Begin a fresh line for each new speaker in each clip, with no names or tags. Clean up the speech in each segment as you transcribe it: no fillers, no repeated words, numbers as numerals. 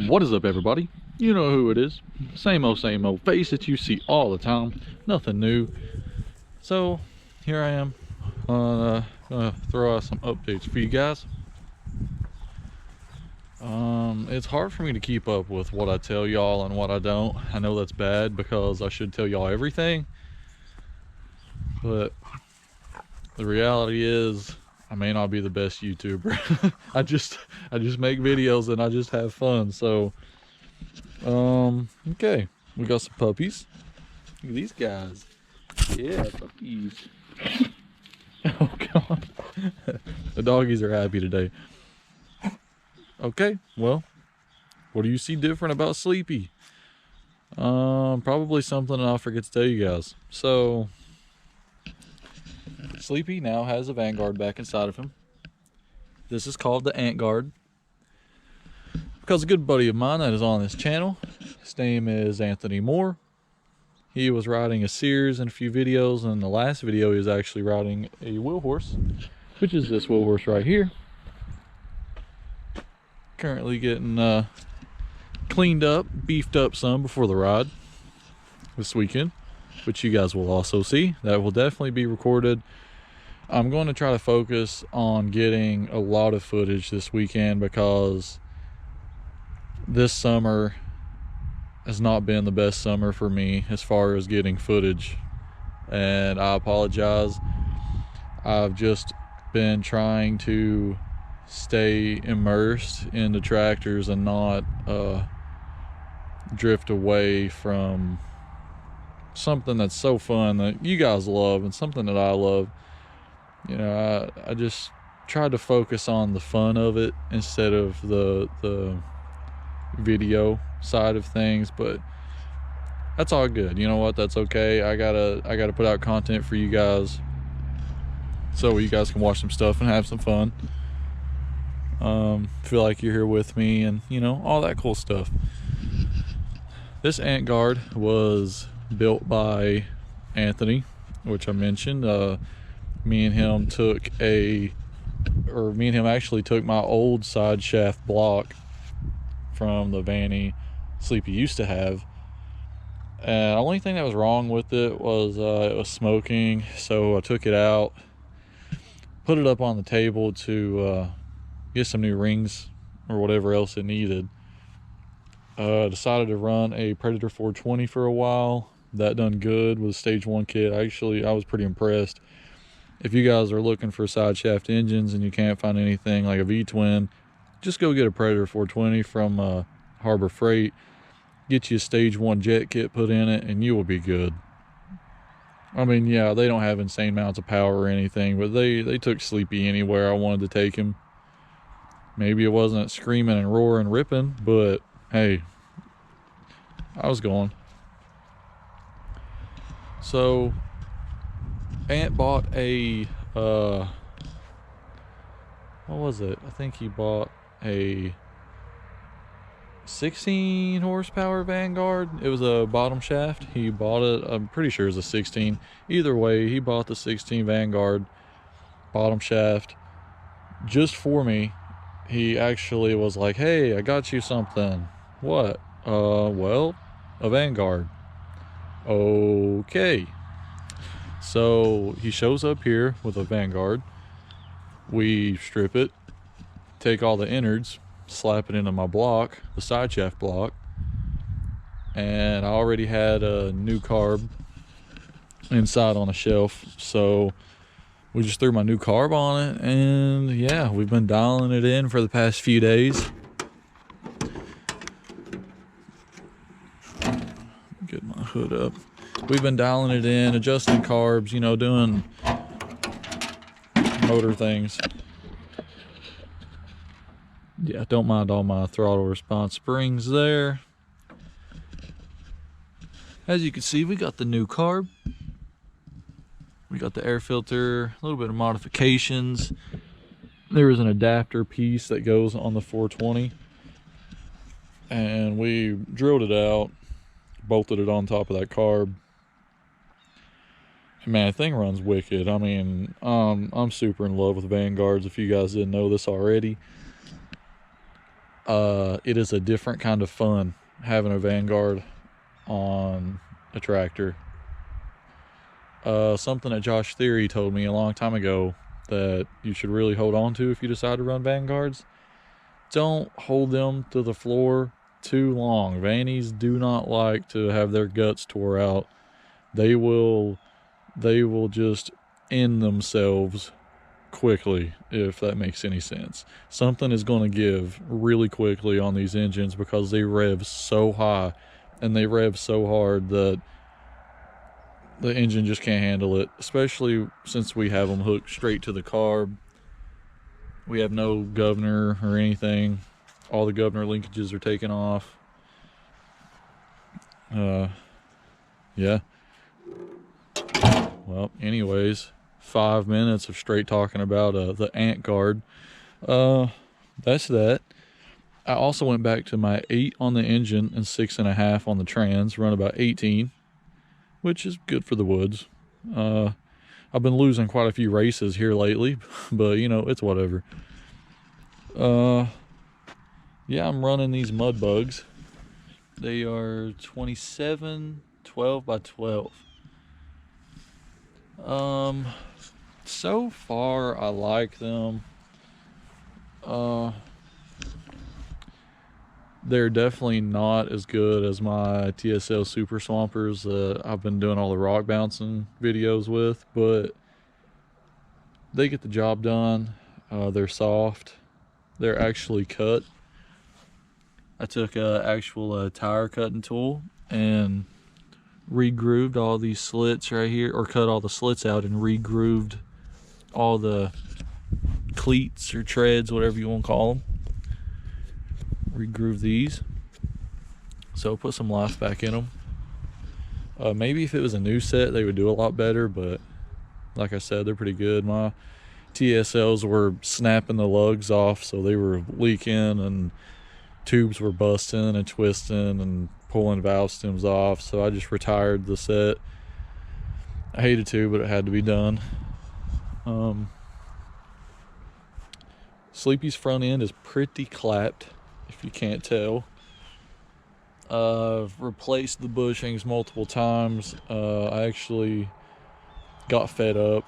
What is up, everybody? You know who it is. Same old face that you see all the time. Nothing new. So here I am, gonna throw out some updates for you guys. It's hard for me to keep up with what I tell y'all and what I don't. I know that's bad because I should tell y'all everything, but the reality is I may not be the best YouTuber. I just make videos and I just have fun. So okay, we got some puppies. Look at these guys. Yeah, puppies. Oh god. The doggies are happy today. Okay, well, what do you see different about Sleepy? Probably something I'll forget to tell you guys. So Sleepy now has a Vanguard back inside of him. This is called the Ant Guard because a good buddy of mine that is on this channel, his name is Anthony Moore. He was riding a Sears in a few videos, and in the last video he was actually riding a wheel horse, which is this wheel horse right here. Currently getting cleaned up, beefed up some before the ride this weekend, which you guys will also see. That will definitely be recorded. I'm going to try to focus on getting a lot of footage this weekend because this summer has not been the best summer for me as far as getting footage, and I apologize. I've just been trying to stay immersed in the tractors and not drift away from something that's so fun that you guys love and something that I love. You know, I just tried to focus on the fun of it instead of the video side of things, but that's all good. You know what? That's okay. I gotta put out content for you guys so you guys can watch some stuff and have some fun. Feel like you're here with me and, you know, all that cool stuff. This Ant Guard was built by Anthony, which I mentioned. Me and him actually took my old side shaft block from the Vanny Sleepy used to have, and the only thing that was wrong with it was smoking. So I took it out, put it up on the table to get some new rings or whatever else it needed. Decided to run a Predator 420 for a while. That done good with a stage 1 kit. Actually, I was pretty impressed. If you guys are looking for side shaft engines and you can't find anything like a V-twin, just go get a Predator 420 from Harbor Freight. Get you a stage 1 jet kit put in it and you will be good. I mean, yeah, they don't have insane amounts of power or anything, but they took Sleepy anywhere I wanted to take him. Maybe it wasn't screaming and roaring, ripping, but hey, I was going. So Ant bought a what was it? I think he bought a 16 horsepower Vanguard. It was a bottom shaft. He bought it, I'm pretty sure it was a 16. Either way, he bought the 16 Vanguard bottom shaft just for me. He actually was like, hey, I got you something. What? Well, a Vanguard. Okay. So he shows up here with a Vanguard. We strip it, take all the innards, slap it into my block, the side shaft block, and I already had a new carb inside on a shelf, so we just threw my new carb on it, and yeah, we've been dialing it in for the past few days. Get my hood up. We've been dialing it in, adjusting carbs, you know, doing motor things. Yeah, don't mind all my throttle response springs there. As you can see, we got the new carb. We got the air filter, a little bit of modifications. There is an adapter piece that goes on the 420. And we drilled it out, bolted it on top of that carb. Man, the thing runs wicked. I mean, I'm super in love with Vanguards, if you guys didn't know this already. It is a different kind of fun having a Vanguard on a tractor. Something that Josh Theory told me a long time ago that you should really hold on to if you decide to run Vanguards. Don't hold them to the floor too long. Vannies do not like to have their guts tore out. They will just end themselves quickly, if that makes any sense. Something is going to give really quickly on these engines because they rev so high and they rev so hard that the engine just can't handle it, especially since we have them hooked straight to the carb. We have no governor or anything. All the governor linkages are taken off. Yeah. Well, anyways, 5 minutes of straight talking about the ant guard. That's that. I also went back to my 8 on the engine and 6.5 on the trans, run about 18, which is good for the woods. I've been losing quite a few races here lately, but you know, it's whatever. Yeah, I'm running these mud bugs. They are 27 12 by 12. So far I like them. They're definitely not as good as my TSL Super Swampers that I've been doing all the rock bouncing videos with, but they get the job done. They're soft. They're actually cut. I took an actual tire cutting tool and re-grooved all these slits right here, or cut all the slits out and re-grooved all the cleats or treads, whatever you want to call them. Re-groove these, so put some life back in them. Maybe if it was a new set they would do a lot better, but like I said, they're pretty good. My TSLs were snapping the lugs off, so they were leaking and tubes were busting and twisting and pulling valve stems off, so I just retired the set. I hated to, but it had to be done. Sleepy's front end is pretty clapped, if you can't tell. I've replaced the bushings multiple times. I actually got fed up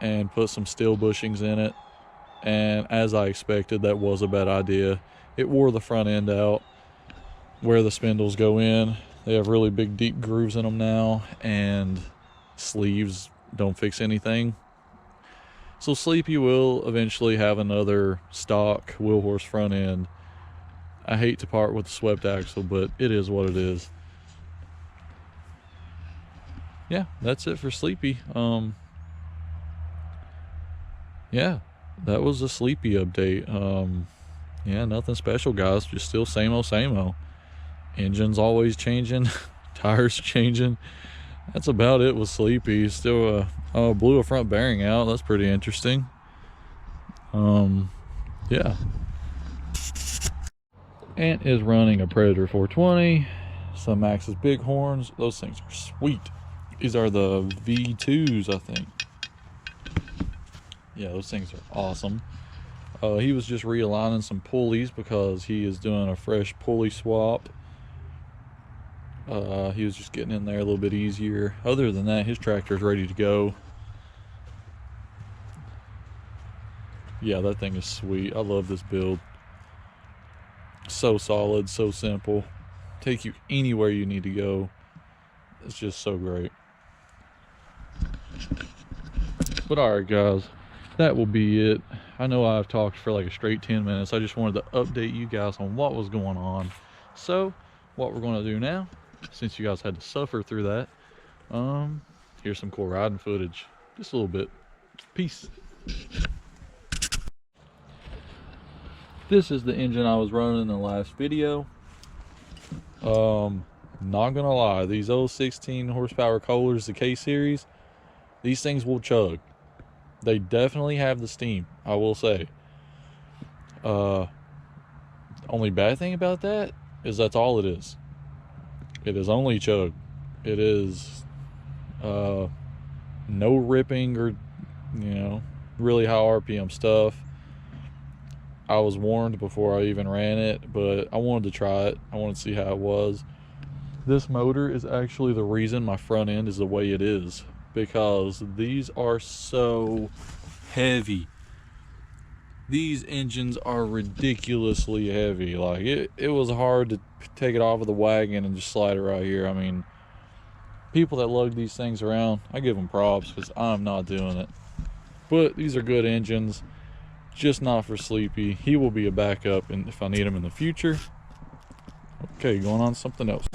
and put some steel bushings in it, and as I expected, that was a bad idea. It wore the front end out where the spindles go in. They have really big deep grooves in them now, and sleeves don't fix anything. So Sleepy will eventually have another stock wheel horse front end. I hate to part with the swept axle, but it is what it is. Yeah, that's it for Sleepy. Yeah, that was a Sleepy update. Yeah, nothing special, guys. Just still same old, same old. Engine's always changing, tires changing. That's about it with Sleepy. Still blew a front bearing out. That's pretty interesting. Yeah. Ant is running a Predator 420, some Maxxis Bighorns. Those things are sweet. These are the V2s, I think. Yeah, those things are awesome. He was just realigning some pulleys because he is doing a fresh pulley swap. He was just getting in there a little bit easier. Other than that, his tractor is ready to go. Yeah, that thing is sweet. I love this build. So solid, so simple. Take you anywhere you need to go. It's just so great. But alright, guys, that will be it. I know I've talked for like a straight 10 minutes. I just wanted to update you guys on what was going on. So what we're going to do now, since you guys had to suffer through that, here's some cool riding footage. Just a little bit. Peace. This is the engine I was running in the last video. Not gonna lie, these old 16 horsepower Kohlers, the K series, these things will chug. They definitely have the steam, I will say. Only bad thing about that is that's all it is. It is only chug. It is no ripping or, you know, really high RPM stuff. I was warned before I even ran it, but I wanted to try it. I wanted to see how it was. This motor is actually the reason my front end is the way it is, because these are so heavy. These engines are ridiculously heavy. Like it was hard to take it off of the wagon and just slide it right here. I mean, people that lug these things around, I give them props, because I'm not doing it. But these are good engines, just not for Sleepy. He will be a backup if I need him in the future. Okay, going on to something else.